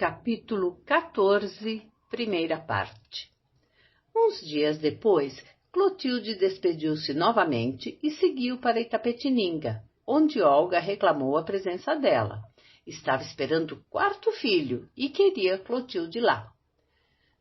Capítulo 14, primeira parte. Uns dias depois, Clotilde despediu-se novamente e seguiu para Itapetininga, onde Olga reclamou a presença dela. Estava esperando o quarto filho e queria Clotilde lá.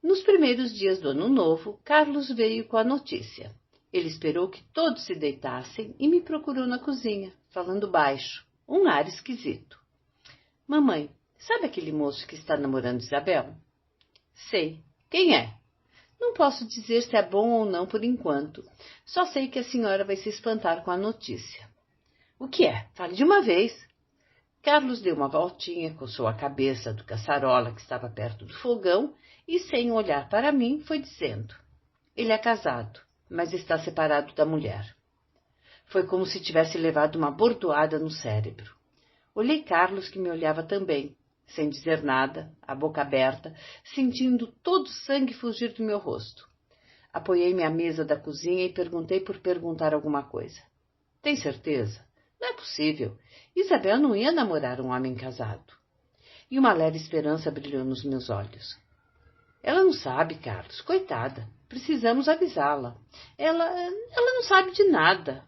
Nos primeiros dias do ano novo, Carlos veio com a notícia. Ele esperou que todos se deitassem e me procurou na cozinha, falando baixo, um ar esquisito. — Mamãe, sabe aquele moço que está namorando Isabel? — Sei. Quem é? — Não posso dizer se é bom ou não por enquanto. Só sei que a senhora vai se espantar com a notícia. — O que é? Fale de uma vez. Carlos deu uma voltinha, coçou a cabeça do caçarola que estava perto do fogão e, sem olhar para mim, foi dizendo: — Ele é casado, mas está separado da mulher. Foi como se tivesse levado uma bordoada no cérebro. Olhei Carlos, que me olhava também, sem dizer nada, a boca aberta, sentindo todo o sangue fugir do meu rosto. Apoiei-me à mesa da cozinha e perguntei por perguntar alguma coisa. — Tem certeza? Não é possível. Isabel não ia namorar um homem casado. E uma leve esperança brilhou nos meus olhos. — Ela não sabe, Carlos, coitada. Precisamos avisá-la. Ela não sabe de nada.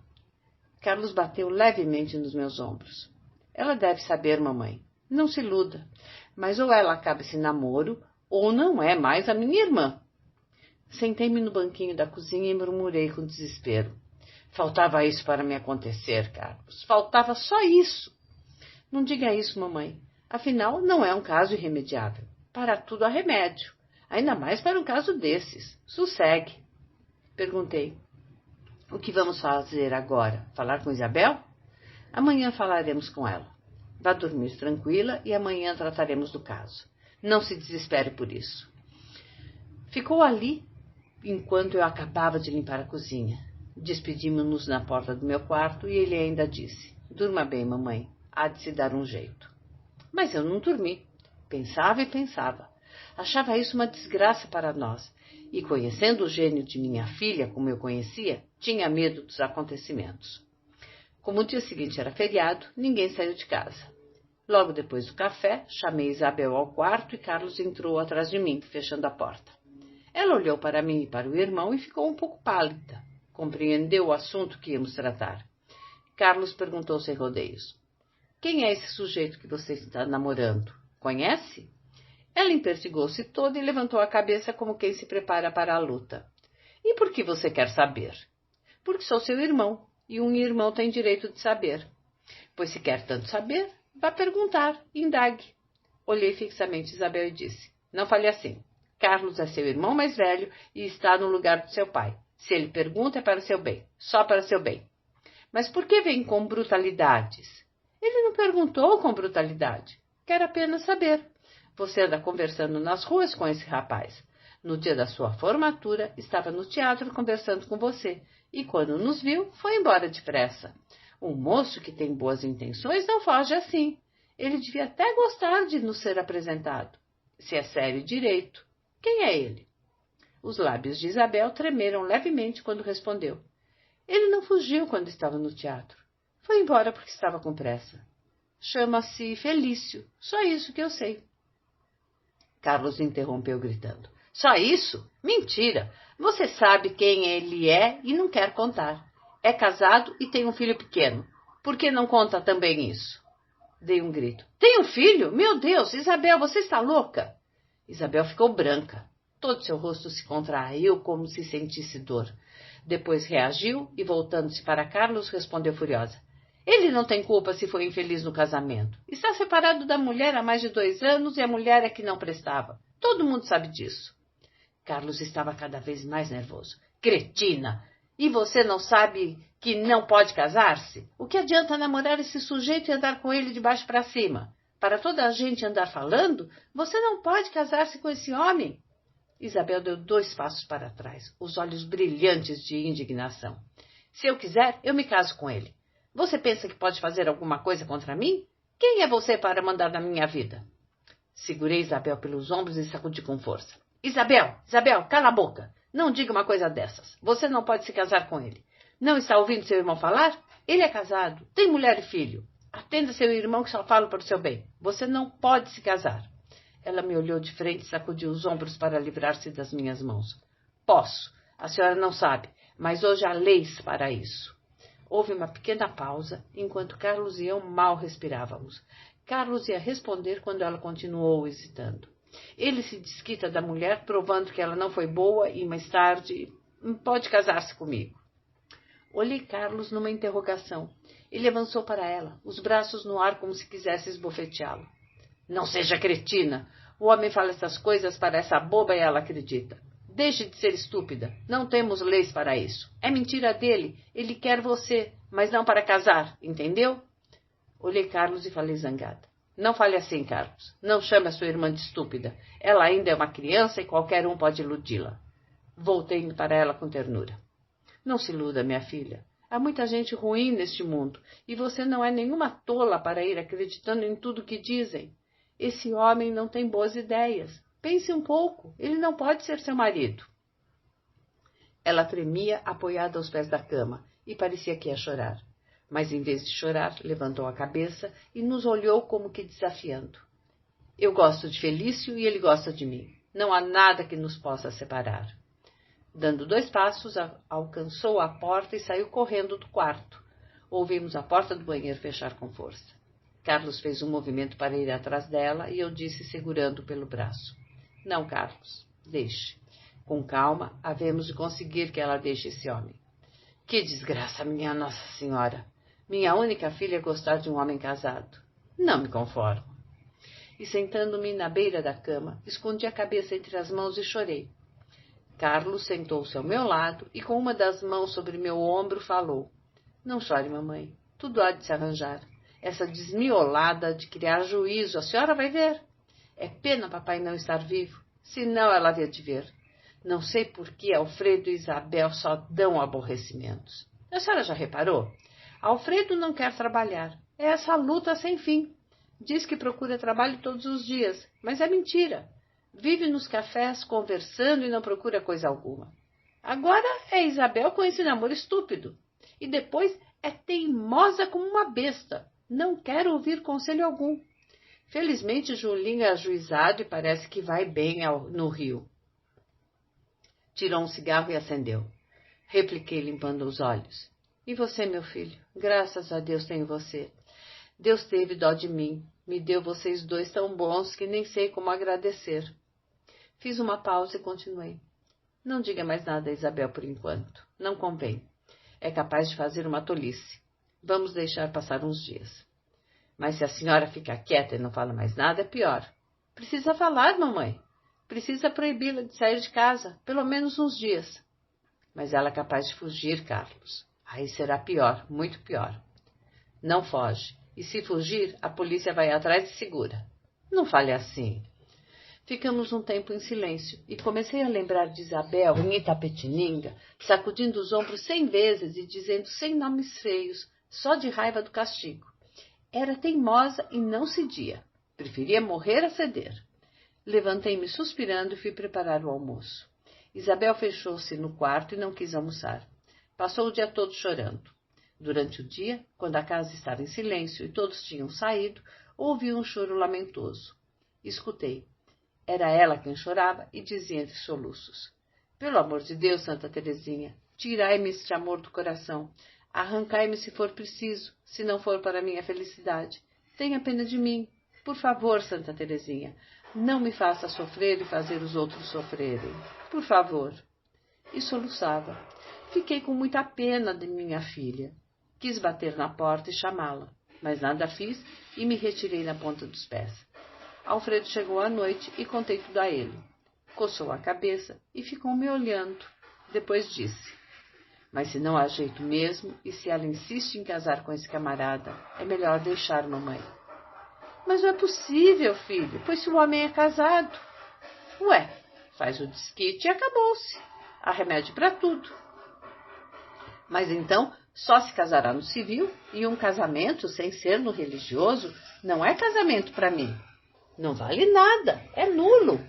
Carlos bateu levemente nos meus ombros. Ela deve saber, mamãe. Não se iluda. Mas ou ela acaba esse namoro, ou não é mais a minha irmã. Sentei-me no banquinho da cozinha e murmurei com desespero. Faltava isso para me acontecer, Carlos. Faltava só isso. Não diga isso, mamãe. Afinal, não é um caso irremediável. Para tudo há remédio. Ainda mais para um caso desses. Sossegue. Perguntei. O que vamos fazer agora? Falar com Isabel? Amanhã falaremos com ela. Vá dormir tranquila e amanhã trataremos do caso. Não se desespere por isso. Ficou ali enquanto eu acabava de limpar a cozinha. Despedimos-nos na porta do meu quarto e ele ainda disse: Durma bem, mamãe. Há de se dar um jeito. Mas eu não dormi. Pensava e pensava. Achava isso uma desgraça para nós. E conhecendo o gênio de minha filha, como eu conhecia, tinha medo dos acontecimentos. Como o dia seguinte era feriado, ninguém saiu de casa. Logo depois do café, chamei Isabel ao quarto e Carlos entrou atrás de mim, fechando a porta. Ela olhou para mim e para o irmão e ficou um pouco pálida. Compreendeu o assunto que íamos tratar. Carlos perguntou sem rodeios. — Quem é esse sujeito que você está namorando? Conhece? Ela empertigou-se toda e levantou a cabeça como quem se prepara para a luta. — E por que você quer saber? — Porque sou seu irmão. E um irmão tem direito de saber. Pois se quer tanto saber, vá perguntar, indague. Olhei fixamente Isabel e disse: Não fale assim. Carlos é seu irmão mais velho e está no lugar do seu pai. Se ele pergunta, é para seu bem, só para seu bem. Mas por que vem com brutalidades? Ele não perguntou com brutalidade. Quer apenas saber. Você anda conversando nas ruas com esse rapaz. No dia da sua formatura, estava no teatro conversando com você. E quando nos viu, foi embora depressa. Um moço que tem boas intenções não foge assim. Ele devia até gostar de nos ser apresentado. Se é sério e direito. Quem é ele? Os lábios de Isabel tremeram levemente quando respondeu. Ele não fugiu quando estava no teatro. Foi embora porque estava com pressa. Chama-se Felício. Só isso que eu sei. Carlos interrompeu gritando. Só isso? Mentira! Você sabe quem ele é e não quer contar. É casado e tem um filho pequeno. Por que não conta também isso? Dei um grito. Tem um filho? Meu Deus! Isabel, você está louca? Isabel ficou branca. Todo seu rosto se contraiu como se sentisse dor. Depois reagiu e, voltando-se para Carlos, respondeu furiosa. Ele não tem culpa se foi infeliz no casamento. Está separado da mulher há mais de 2 anos e a mulher é que não prestava. Todo mundo sabe disso. Carlos estava cada vez mais nervoso. Cretina! E você não sabe que não pode casar-se? O que adianta namorar esse sujeito e andar com ele de baixo para cima? Para toda a gente andar falando, você não pode casar-se com esse homem. Isabel deu 2 passos para trás, os olhos brilhantes de indignação. Se eu quiser, eu me caso com ele. Você pensa que pode fazer alguma coisa contra mim? Quem é você para mandar na minha vida? Segurei Isabel pelos ombros e sacudi com força. Isabel, cala a boca. Não diga uma coisa dessas. Você não pode se casar com ele. Não está ouvindo seu irmão falar? Ele é casado, tem mulher e filho. Atenda seu irmão que só fala para o seu bem. Você não pode se casar. Ela me olhou de frente e sacudiu os ombros para livrar-se das minhas mãos. Posso. A senhora não sabe, mas hoje há leis para isso. Houve uma pequena pausa, enquanto Carlos e eu mal respirávamos. Carlos ia responder quando ela continuou hesitando. Ele se desquita da mulher, provando que ela não foi boa e, mais tarde, pode casar-se comigo. Olhei Carlos numa interrogação. Ele avançou para ela, os braços no ar como se quisesse esbofeteá-lo. Não seja cretina! O homem fala essas coisas para essa boba e ela acredita. Deixe de ser estúpida. Não temos leis para isso. É mentira dele. Ele quer você, mas não para casar, entendeu? Olhei Carlos e falei zangada. Não fale assim, Carlos. Não chame a sua irmã de estúpida. Ela ainda é uma criança e qualquer um pode iludi-la. Voltei para ela com ternura. Não se iluda, minha filha. Há muita gente ruim neste mundo, e você não é nenhuma tola para ir acreditando em tudo que dizem. Esse homem não tem boas ideias. Pense um pouco, ele não pode ser seu marido. Ela tremia, apoiada aos pés da cama, e parecia que ia chorar. Mas, em vez de chorar, levantou a cabeça e nos olhou como que desafiando. Eu gosto de Felício e ele gosta de mim. Não há nada que nos possa separar. Dando 2 passos, alcançou a porta e saiu correndo do quarto. Ouvimos a porta do banheiro fechar com força. Carlos fez um movimento para ir atrás dela e eu disse, segurando pelo braço. Não, Carlos, deixe. Com calma, havemos de conseguir que ela deixe esse homem. Que desgraça, minha Nossa Senhora! Minha única filha gostar de um homem casado. Não me conformo. E sentando-me na beira da cama, escondi a cabeça entre as mãos e chorei. Carlos sentou-se ao meu lado e com uma das mãos sobre meu ombro falou. Não chore, mamãe. Tudo há de se arranjar. Essa desmiolada de criar juízo, a senhora vai ver. É pena papai não estar vivo, senão ela havia de ver. Não sei por que Alfredo e Isabel só dão aborrecimentos. A senhora já reparou? Alfredo não quer trabalhar. É essa luta sem fim. Diz que procura trabalho todos os dias, mas é mentira. Vive nos cafés conversando e não procura coisa alguma. Agora é Isabel com esse namoro estúpido. E depois é teimosa como uma besta. Não quer ouvir conselho algum. Felizmente Julinho é ajuizado e parece que vai bem no Rio. Tirou um cigarro e acendeu. Repliquei limpando os olhos. E você, meu filho? Graças a Deus tenho você. Deus teve dó de mim. Me deu vocês 2 tão bons que nem sei como agradecer. Fiz uma pausa e continuei. Não diga mais nada a Isabel por enquanto. Não convém. É capaz de fazer uma tolice. Vamos deixar passar uns dias. Mas se a senhora ficar quieta e não fala mais nada, é pior. Precisa falar, mamãe. Precisa proibi-la de sair de casa, pelo menos uns dias. Mas ela é capaz de fugir, Carlos. Aí será pior, muito pior. Não foge. E se fugir, a polícia vai atrás e segura. Não fale assim. Ficamos um tempo em silêncio e comecei a lembrar de Isabel em Itapetininga, sacudindo os ombros 100 vezes e dizendo 100 nomes feios, só de raiva do castigo. Era teimosa e não cedia. Preferia morrer a ceder. Levantei-me suspirando e fui preparar o almoço. Isabel fechou-se no quarto e não quis almoçar. Passou o dia todo chorando. Durante o dia, quando a casa estava em silêncio e todos tinham saído, ouvi um choro lamentoso. Escutei. Era ela quem chorava e dizia entre soluços. Pelo amor de Deus, Santa Teresinha, tirai-me este amor do coração. Arrancai-me se for preciso, se não for para minha felicidade. Tenha pena de mim. Por favor, Santa Teresinha, não me faça sofrer e fazer os outros sofrerem. Por favor. E soluçava. Fiquei com muita pena de minha filha. Quis bater na porta e chamá-la, mas nada fiz e me retirei na ponta dos pés. Alfredo chegou à noite e contei tudo a ele. Coçou a cabeça e ficou me olhando. Depois disse, mas se não há jeito mesmo, e se ela insiste em casar com esse camarada, é melhor deixar, mamãe. Mas não é possível, filho, pois se o homem é casado. Ué, faz o desquite e acabou-se. Há remédio para tudo. Mas então só se casará no civil, e um casamento sem ser no religioso não é casamento para mim. Não vale nada, é nulo.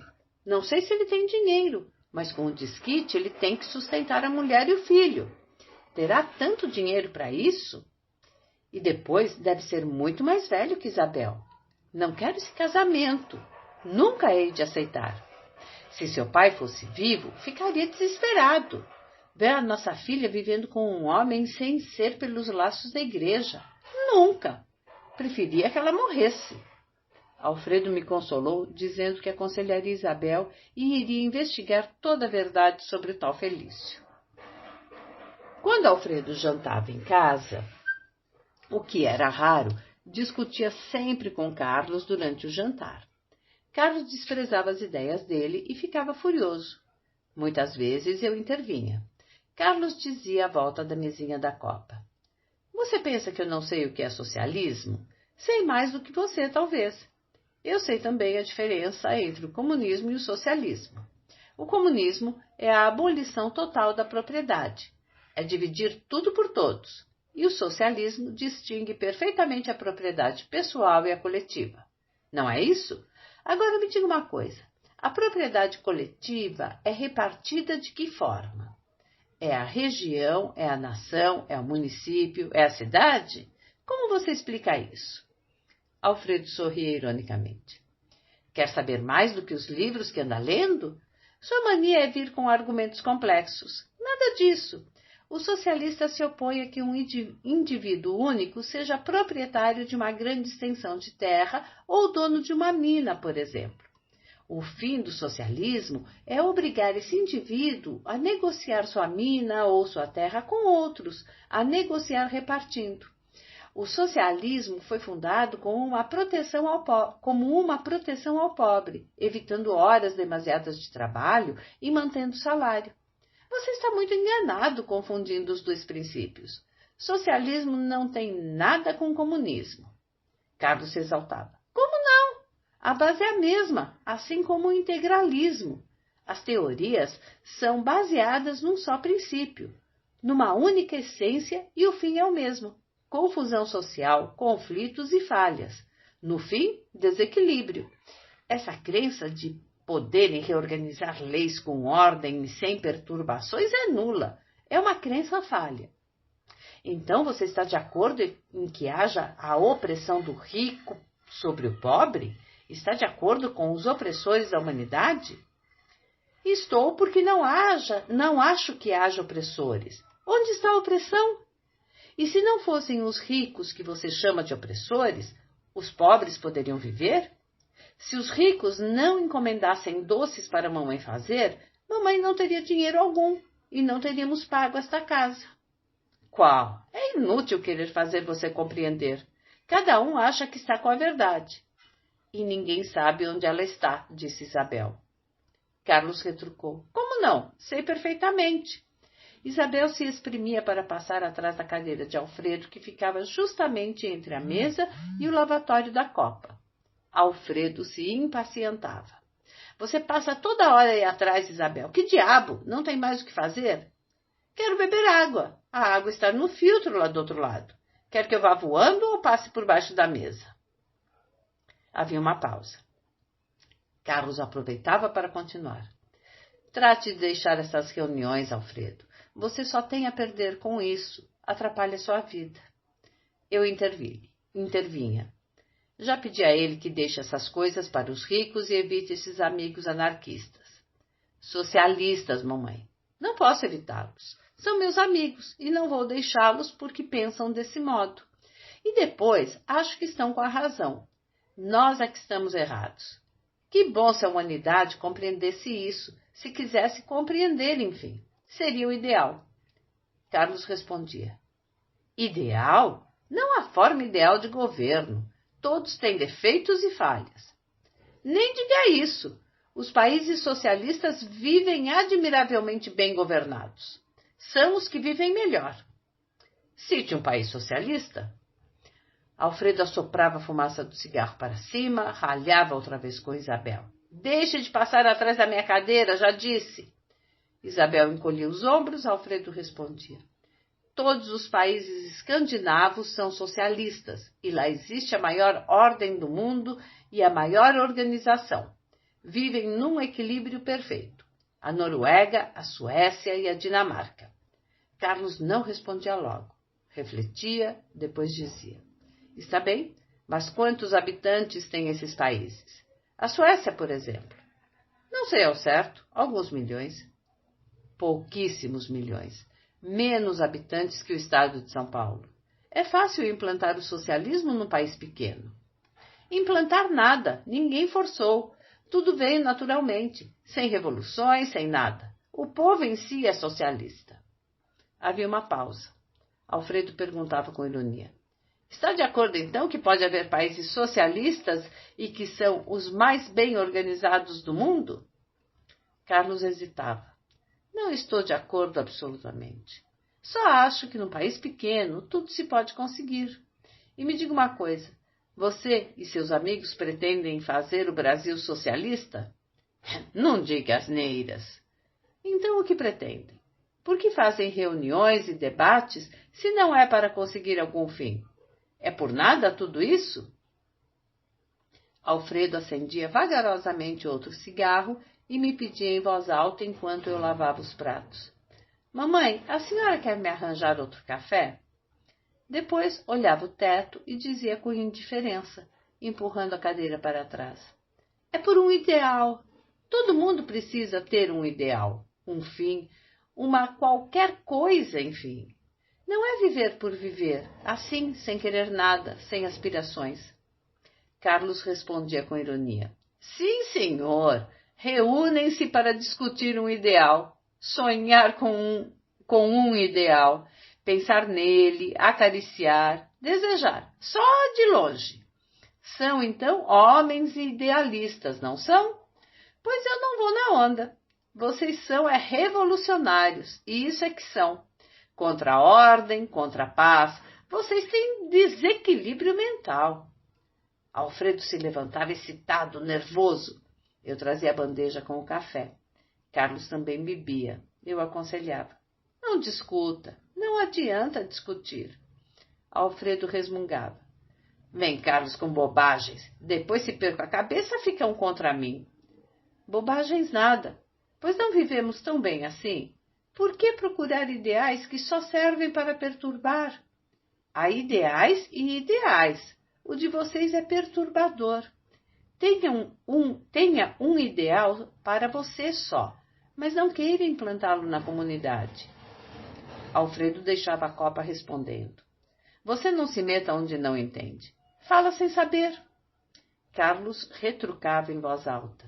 Não sei se ele tem dinheiro, mas com o desquite ele tem que sustentar a mulher e o filho. Terá tanto dinheiro para isso? E depois deve ser muito mais velho que Isabel. Não quero esse casamento. Nunca hei de aceitar. Se seu pai fosse vivo, ficaria desesperado. Ver a nossa filha vivendo com um homem sem ser pelos laços da igreja. Nunca! Preferia que ela morresse. Alfredo me consolou, dizendo que aconselharia Isabel e iria investigar toda a verdade sobre tal Felício. Quando Alfredo jantava em casa, o que era raro, discutia sempre com Carlos durante o jantar. Carlos desprezava as ideias dele e ficava furioso. Muitas vezes eu intervinha. Carlos dizia à volta da mesinha da copa: Você pensa que eu não sei o que é socialismo? Sei mais do que você, talvez. Eu sei também a diferença entre o comunismo e o socialismo. O comunismo é a abolição total da propriedade. É dividir tudo por todos. E o socialismo distingue perfeitamente a propriedade pessoal e a coletiva. Não é isso? Agora me diga uma coisa. A propriedade coletiva é repartida de que forma? É a região, é a nação, é o município, é a cidade? Como você explica isso? Alfredo sorria ironicamente. Quer saber mais do que os livros que anda lendo? Sua mania é vir com argumentos complexos. Nada disso. O socialista se opõe a que um indivíduo único seja proprietário de uma grande extensão de terra ou dono de uma mina, por exemplo. O fim do socialismo é obrigar esse indivíduo a negociar sua mina ou sua terra com outros, a negociar repartindo. O socialismo foi fundado como uma proteção ao pobre, evitando horas demasiadas de trabalho e mantendo o salário. Você está muito enganado confundindo os dois princípios. Socialismo não tem nada com comunismo. Carlos se exaltava. Como não? A base é a mesma, assim como o integralismo. As teorias são baseadas num só princípio, numa única essência, e o fim é o mesmo. Confusão social, conflitos e falhas. No fim, desequilíbrio. Essa crença de poderem reorganizar leis com ordem e sem perturbações é nula. É uma crença falha. Então você está de acordo em que haja a opressão do rico sobre o pobre? Está de acordo com os opressores da humanidade? Estou porque não acho que haja opressores. Onde está a opressão? E se não fossem os ricos que você chama de opressores, os pobres poderiam viver? Se os ricos não encomendassem doces para a mamãe fazer, mamãe não teria dinheiro algum e não teríamos pago esta casa. Qual? É inútil querer fazer você compreender. Cada um acha que está com a verdade. E ninguém sabe onde ela está, disse Isabel. Carlos retrucou. Como não? Sei perfeitamente. Isabel se exprimia para passar atrás da cadeira de Alfredo, que ficava justamente entre a mesa e o lavatório da copa. Alfredo se impacientava. Você passa toda hora aí atrás, Isabel. Que diabo? Não tem mais o que fazer? Quero beber água. A água está no filtro lá do outro lado. Quer que eu vá voando ou passe por baixo da mesa? Havia uma pausa. Carlos aproveitava para continuar. Trate de deixar essas reuniões, Alfredo. Você só tem a perder com isso. Atrapalha sua vida. Eu intervinha. Já pedi a ele que deixe essas coisas para os ricos e evite esses amigos anarquistas. Socialistas, mamãe. Não posso evitá-los. São meus amigos e não vou deixá-los porque pensam desse modo. E depois, acho que estão com a razão. Nós é que estamos errados. Que bom se a humanidade compreendesse isso, se quisesse compreender, enfim. Seria o ideal. Carlos respondia. Ideal? Não há forma ideal de governo. Todos têm defeitos e falhas. Nem diga isso. Os países socialistas vivem admiravelmente bem governados. São os que vivem melhor. Cite um país socialista. Alfredo assoprava a fumaça do cigarro para cima, ralhava outra vez com Isabel. Deixe de passar atrás da minha cadeira, já disse. Isabel encolhia os ombros, Alfredo respondia. Todos os países escandinavos são socialistas e lá existe a maior ordem do mundo e a maior organização. Vivem num equilíbrio perfeito. A Noruega, a Suécia e a Dinamarca. Carlos não respondia logo. Refletia, depois dizia. Está bem, mas quantos habitantes têm esses países? A Suécia, por exemplo. Não sei ao certo, alguns milhões. Pouquíssimos milhões. Menos habitantes que o estado de São Paulo. É fácil implantar o socialismo num país pequeno. Implantar nada, ninguém forçou. Tudo veio naturalmente, sem revoluções, sem nada. O povo em si é socialista. Havia uma pausa. Alfredo perguntava com ironia. Está de acordo, então, que pode haver países socialistas e que são os mais bem organizados do mundo? Carlos hesitava. Não estou de acordo absolutamente. Só acho que num país pequeno tudo se pode conseguir. E me diga uma coisa, você e seus amigos pretendem fazer o Brasil socialista? Não diga asneiras. Então o que pretendem? Por que fazem reuniões e debates se não é para conseguir algum fim? É por nada tudo isso? Alfredo acendia vagarosamente outro cigarro e me pedia em voz alta enquanto eu lavava os pratos. Mamãe, a senhora quer me arranjar outro café? Depois olhava o teto e dizia com indiferença, empurrando a cadeira para trás. É por um ideal. Todo mundo precisa ter um ideal, um fim, uma qualquer coisa, enfim. Não é viver por viver, assim, sem querer nada, sem aspirações. Carlos respondia com ironia. Sim, senhor. Reúnem-se para discutir um ideal, sonhar com um ideal, pensar nele, acariciar, desejar, só de longe. São, então, homens idealistas, não são? Pois eu não vou na onda. Vocês são revolucionários, e isso é que são. Contra a ordem, contra a paz, vocês têm desequilíbrio mental. Alfredo se levantava excitado, nervoso. Eu trazia a bandeja com o café. Carlos também bebia. Eu aconselhava. Não discuta, não adianta discutir. Alfredo resmungava. Vem, Carlos, com bobagens. Depois, se perco a cabeça, ficam contra mim. Bobagens nada, pois não vivemos tão bem assim. Por que procurar ideais que só servem para perturbar? Há ideais e ideais. O de vocês é perturbador. Tenha um ideal para você só, mas não queira implantá-lo na comunidade. Alfredo deixava a copa respondendo. Você não se meta onde não entende. Fala sem saber. Carlos retrucava em voz alta.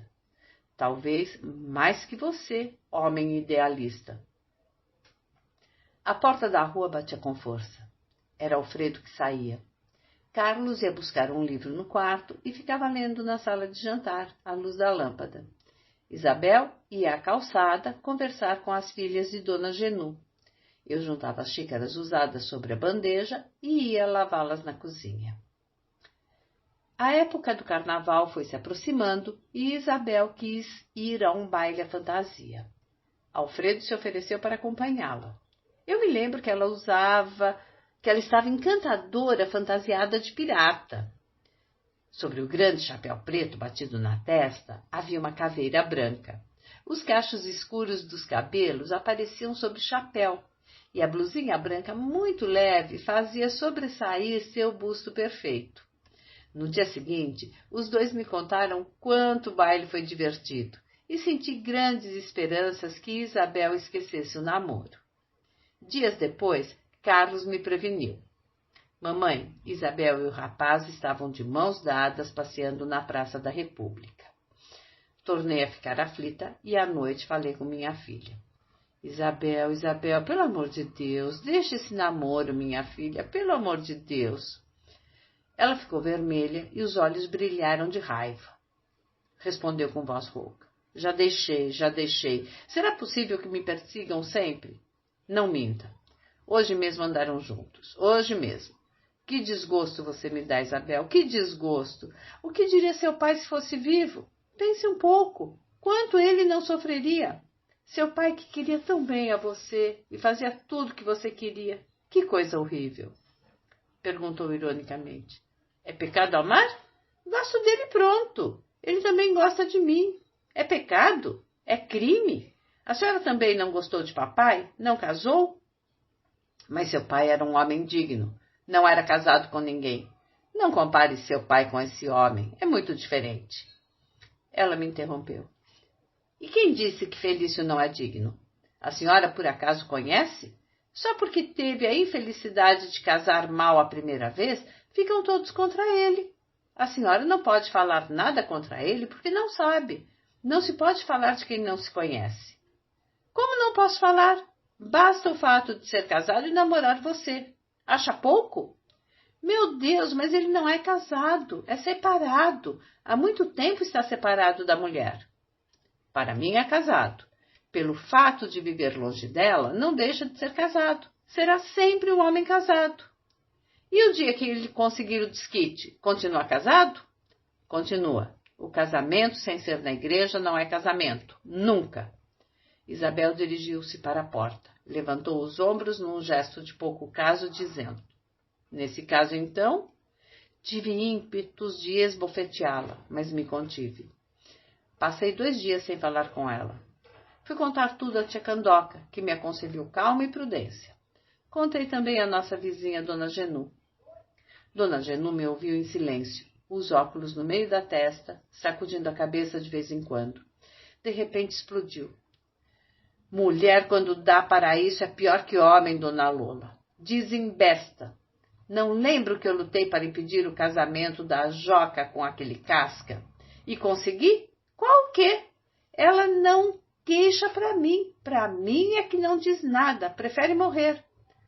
Talvez mais que você, homem idealista. A porta da rua batia com força. Era Alfredo que saía. Carlos ia buscar um livro no quarto e ficava lendo na sala de jantar, à luz da lâmpada. Isabel ia à calçada conversar com as filhas de Dona Genu. Eu juntava as xícaras usadas sobre a bandeja e ia lavá-las na cozinha. A época do carnaval foi se aproximando e Isabel quis ir a um baile à fantasia. Alfredo se ofereceu para acompanhá-la. Eu me lembro que ela estava encantadora, fantasiada de pirata. Sobre o grande chapéu preto batido na testa, havia uma caveira branca. Os cachos escuros dos cabelos apareciam sob o chapéu, e a blusinha branca muito leve fazia sobressair seu busto perfeito. No dia seguinte, os dois me contaram quanto o baile foi divertido, e senti grandes esperanças que Isabel esquecesse o namoro. Dias depois, Carlos me preveniu. Mamãe, Isabel e o rapaz estavam de mãos dadas passeando na Praça da República. Tornei a ficar aflita e à noite falei com minha filha. Isabel, pelo amor de Deus, deixe esse namoro, minha filha, pelo amor de Deus. Ela ficou vermelha e os olhos brilharam de raiva. Respondeu com voz rouca. Já deixei. Será possível que me persigam sempre? Não minta. Hoje mesmo andaram juntos. Hoje mesmo. Que desgosto você me dá, Isabel. Que desgosto. O que diria seu pai se fosse vivo? Pense um pouco. Quanto ele não sofreria? Seu pai que queria tão bem a você e fazia tudo o que você queria. Que coisa horrível. Perguntou ironicamente. É pecado amar? Gosto dele pronto. Ele também gosta de mim. É pecado? É crime? A senhora também não gostou de papai? Não casou? Mas seu pai era um homem digno. Não era casado com ninguém. Não compare seu pai com esse homem. É muito diferente. Ela me interrompeu. E quem disse que Felício não é digno? A senhora por acaso conhece? Só porque teve a infelicidade de casar mal a primeira vez, ficam todos contra ele. A senhora não pode falar nada contra ele porque não sabe. Não se pode falar de quem não se conhece. Como não posso falar? Basta o fato de ser casado e namorar você. Acha pouco? Meu Deus, mas ele não é casado, é separado. Há muito tempo está separado da mulher. Para mim é casado. Pelo fato de viver longe dela, não deixa de ser casado. Será sempre um homem casado. E o dia que ele conseguir o desquite, continua casado? Continua. O casamento sem ser na igreja não é casamento. Nunca. Isabel dirigiu-se para a porta. Levantou os ombros num gesto de pouco caso, dizendo: Nesse caso, então, tive ímpetos de esbofeteá-la, mas me contive. Passei 2 dias sem falar com ela. Fui contar tudo à tia Candoca, que me aconselhou calma e prudência. Contei também à nossa vizinha, Dona Genu. Dona Genu me ouviu em silêncio, os óculos no meio da testa, sacudindo a cabeça de vez em quando. De repente explodiu. Mulher, quando dá para isso, é pior que homem, Dona Lola. Desembesta. Não lembro que eu lutei para impedir o casamento da Joca com aquele casca? E consegui? Qual o quê? Ela não queixa para mim. Para mim é que não diz nada, prefere morrer.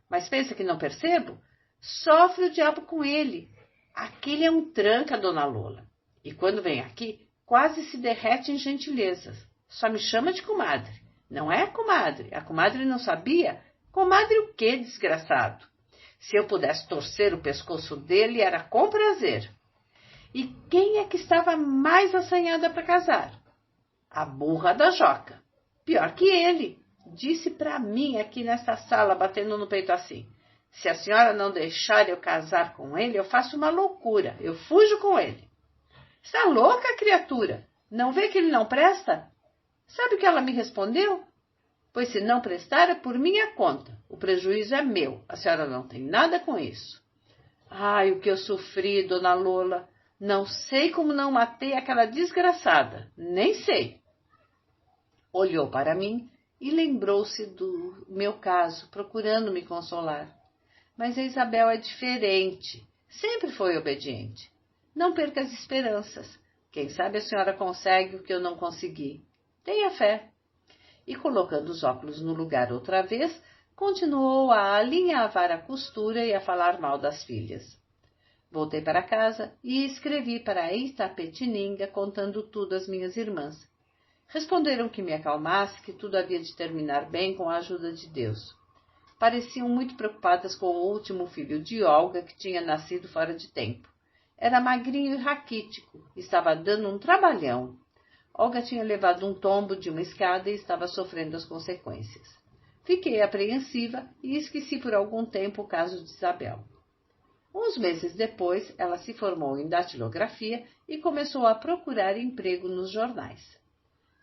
Mas pensa que não percebo? Sofre o diabo com ele. Aquele é um tranca, Dona Lola. E quando vem aqui, quase se derrete em gentilezas. Só me chama de comadre. Não é comadre. A comadre não sabia? Comadre o quê, desgraçado? Se eu pudesse torcer o pescoço dele, era com prazer. E quem é que estava mais assanhada para casar? A burra da Joca. Pior que ele. Disse para mim aqui nesta sala, batendo no peito assim: se a senhora não deixar eu casar com ele, eu faço uma loucura. Eu fujo com ele. Está louca, criatura? Não vê que ele não presta? Sabe o que ela me respondeu? Pois se não prestar, é por minha conta. O prejuízo é meu. A senhora não tem nada com isso. Ai, o que eu sofri, Dona Lola. Não sei como não matei aquela desgraçada. Nem sei. Olhou para mim e lembrou-se do meu caso, procurando me consolar. Mas a Isabel é diferente. Sempre foi obediente. Não perca as esperanças. Quem sabe a senhora consegue o que eu não consegui. Tenha fé. E colocando os óculos no lugar outra vez, continuou a alinhavar a costura e a falar mal das filhas. Voltei para casa e escrevi para Itapetininga contando tudo às minhas irmãs. Responderam que me acalmasse, que tudo havia de terminar bem com a ajuda de Deus. Pareciam muito preocupadas com o último filho de Olga, que tinha nascido fora de tempo. Era magrinho e raquítico, estava dando um trabalhão. Olga tinha levado um tombo de uma escada e estava sofrendo as consequências. Fiquei apreensiva e esqueci por algum tempo o caso de Isabel. Uns meses depois, ela se formou em datilografia e começou a procurar emprego nos jornais.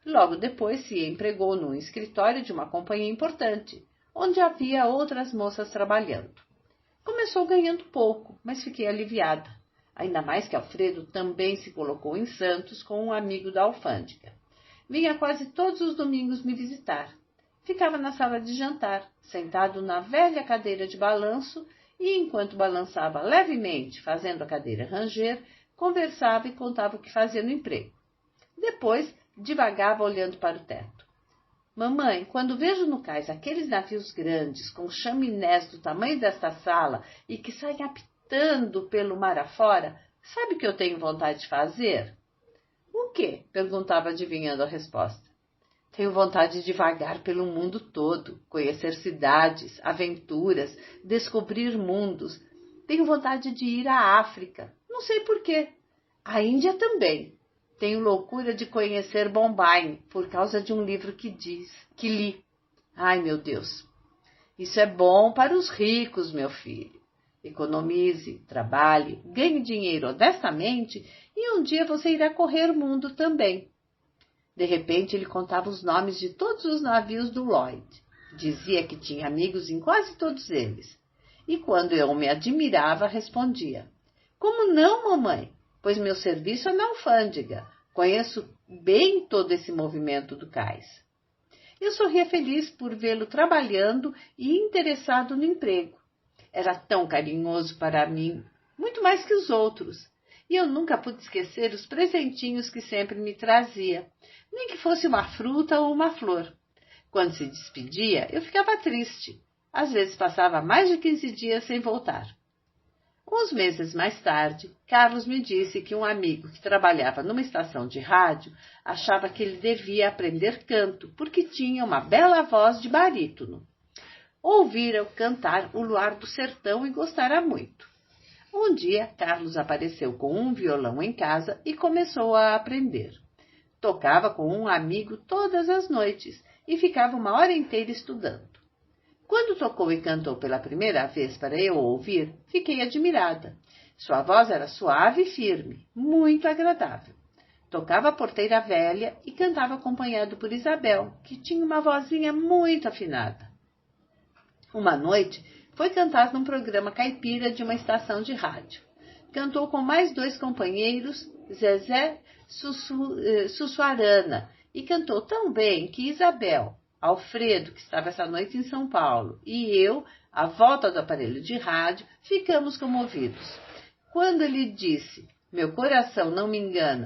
Logo depois se empregou num escritório de uma companhia importante, onde havia outras moças trabalhando. Começou ganhando pouco, mas fiquei aliviada. Ainda mais que Alfredo também se colocou em Santos com um amigo da alfândega. Vinha quase todos os domingos me visitar. Ficava na sala de jantar, sentado na velha cadeira de balanço, e enquanto balançava levemente, fazendo a cadeira ranger, conversava e contava o que fazia no emprego. Depois, divagava olhando para o teto. Mamãe, quando vejo no cais aqueles navios grandes, com chaminés do tamanho desta sala e que saem apitando pelo mar afora, sabe o que eu tenho vontade de fazer? O quê? Perguntava, adivinhando a resposta. Tenho vontade de vagar pelo mundo todo, conhecer cidades, aventuras, descobrir mundos. Tenho vontade de ir à África. Não sei por quê. À Índia também. Tenho loucura de conhecer Bombay, por causa de um livro que li. Ai, meu Deus. Isso é bom para os ricos, meu filho. Economize, trabalhe, ganhe dinheiro honestamente e um dia você irá correr o mundo também. De repente, ele contava os nomes de todos os navios do Lloyd. Dizia que tinha amigos em quase todos eles. E quando eu me admirava, respondia: Como não, mamãe? Pois meu serviço é na alfândega. Conheço bem todo esse movimento do cais. Eu sorria feliz por vê-lo trabalhando e interessado no emprego. Era tão carinhoso para mim, muito mais que os outros, e eu nunca pude esquecer os presentinhos que sempre me trazia, nem que fosse uma fruta ou uma flor. Quando se despedia, eu ficava triste. Às vezes passava mais de 15 dias sem voltar. Uns meses mais tarde, Carlos me disse que um amigo que trabalhava numa estação de rádio achava que ele devia aprender canto, porque tinha uma bela voz de barítono. Ouvira cantar O Luar do Sertão e gostara muito. Um dia, Carlos apareceu com um violão em casa e começou a aprender. Tocava com um amigo todas as noites e ficava uma hora inteira estudando. Quando tocou e cantou pela primeira vez para eu ouvir, fiquei admirada. Sua voz era suave e firme, muito agradável. Tocava a porteira velha e cantava acompanhado por Isabel, que tinha uma vozinha muito afinada. Uma noite, foi cantar num programa caipira de uma estação de rádio. Cantou com mais 2 companheiros, Zezé Sussuarana, e cantou tão bem que Isabel, Alfredo, que estava essa noite em São Paulo, e eu, à volta do aparelho de rádio, ficamos comovidos. Quando ele disse, meu coração não me engana,